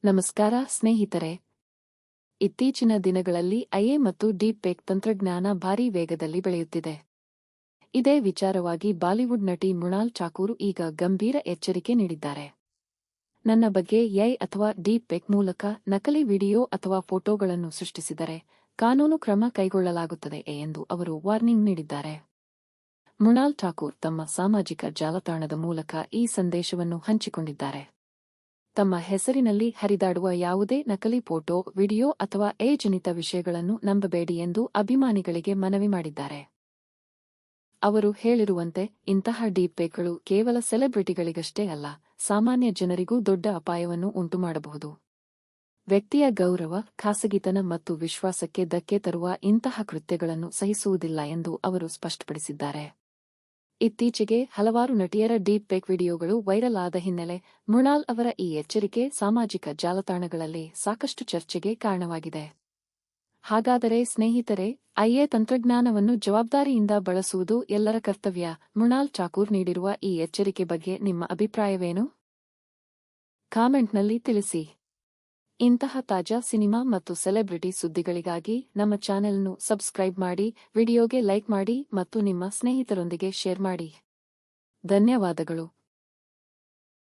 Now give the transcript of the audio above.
ನಮಸ್ಕಾರ ಸ್ನೇಹಿತರೆ. ಇತ್ತೀಚಿನ ದಿನಗಳಲ್ಲಿ ಐಎ ಮತ್ತು ಡೀಪ್ ಫೇಕ್ ತಂತ್ರಜ್ಞಾನ ಭಾರೀ ವೇಗದಲ್ಲಿ ಬೆಳೆಯುತ್ತಿದೆ. ಇದೇ ವಿಚಾರವಾಗಿ ಬಾಲಿವುಡ್ ನಟಿ ಮೃಣಾಲ್ ಠಾಕೂರ್ ಈಗ ಗಂಭೀರ ಎಚ್ಚರಿಕೆ ನೀಡಿದ್ದಾರೆ. ನನ್ನ ಬಗ್ಗೆ ಎಐ ಅಥವಾ ಡೀಪ್ ಫೇಕ್ ಮೂಲಕ ನಕಲಿ ವಿಡಿಯೋ ಅಥವಾ ಫೋಟೋಗಳನ್ನು ಸೃಷ್ಟಿಸಿದರೆ ಕಾನೂನು ಕ್ರಮ ಕೈಗೊಳ್ಳಲಾಗುತ್ತದೆ ಎಂದು ಅವರು ವಾರ್ನಿಂಗ್ ನೀಡಿದ್ದಾರೆ. ಮೃಣಾಲ್ ಠಾಕೂರ್ ತಮ್ಮ ಸಾಮಾಜಿಕ ಜಾಲತಾಣದ ಮೂಲಕ ಈ ಸಂದೇಶವನ್ನು ಹಂಚಿಕೊಂಡಿದ್ದಾರೆ. ತಮ್ಮ ಹೆಸರಿನಲ್ಲಿ ಹರಿದಾಡುವ ಯಾವುದೇ ನಕಲಿ ಫೋಟೋ, ವಿಡಿಯೋ ಅಥವಾ ಎಐ ಜನಿತ ವಿಷಯಗಳನ್ನು ನಂಬಬೇಡಿ ಎಂದು ಅಭಿಮಾನಿಗಳಿಗೆ ಮನವಿ ಮಾಡಿದ್ದಾರೆ. ಅವರು ಹೇಳಿರುವಂತೆ, ಇಂತಹ ಡೀಪ್ ಫೇಕ್ಗಳು ಕೇವಲ ಸೆಲೆಬ್ರಿಟಿಗಳಿಗಷ್ಟೇ ಅಲ್ಲ, ಸಾಮಾನ್ಯ ಜನರಿಗೂ ದೊಡ್ಡ ಅಪಾಯವನ್ನು ಉಂಟುಮಾಡಬಹುದು. ವ್ಯಕ್ತಿಯ ಗೌರವ, ಖಾಸಗಿತನ ಮತ್ತು ವಿಶ್ವಾಸಕ್ಕೆ ಧಕ್ಕೆ ತರುವ ಇಂತಹ ಕೃತ್ಯಗಳನ್ನು ಸಹಿಸುವುದಿಲ್ಲ ಎಂದು ಅವರು ಸ್ಪಷ್ಟಪಡಿಸಿದ್ದಾರೆ. ಇತ್ತೀಚೆಗೆ ಹಲವಾರು ನಟಿಯರ ಡೀಪ್ ಫೇಕ್ ವಿಡಿಯೋಗಳು ವೈರಲ್ ಆದ ಹಿನ್ನೆಲೆ ಮೃಣಾಲ್ ಅವರ ಈ ಎಚ್ಚರಿಕೆ ಸಾಮಾಜಿಕ ಜಾಲತಾಣಗಳಲ್ಲಿ ಸಾಕಷ್ಟು ಚರ್ಚೆಗೆ ಕಾರಣವಾಗಿದೆ. ಹಾಗಾದರೆ ಸ್ನೇಹಿತರೆ, ಐಎ ತಂತ್ರಜ್ಞಾನವನ್ನು ಜವಾಬ್ದಾರಿಯಿಂದ ಬಳಸುವುದು ಎಲ್ಲರ ಕರ್ತವ್ಯ. ಮೃಣಾಲ್ ಠಾಕೂರ್ ನೀಡಿರುವ ಈ ಎಚ್ಚರಿಕೆ ಬಗ್ಗೆ ನಿಮ್ಮ ಅಭಿಪ್ರಾಯವೇನು? ಕಾಮೆಂಟ್ನಲ್ಲಿ ತಿಳಿಸಿ. ಇಂತಹ ತಾಜಾ ಸಿನಿಮಾ ಮತ್ತು ಸೆಲೆಬ್ರಿಟಿ ಸುದ್ದಿಗಳಿಗಾಗಿ ನಮ್ಮ ಚಾನೆಲ್ನ್ನು ಸಬ್ಸ್ಕ್ರೈಬ್ ಮಾಡಿ, ವಿಡಿಯೋಗೆ ಲೈಕ್ ಮಾಡಿ ಮತ್ತು ನಿಮ್ಮ ಸ್ನೇಹಿತರೊಂದಿಗೆ ಶೇರ್ ಮಾಡಿ. ಧನ್ಯವಾದಗಳು.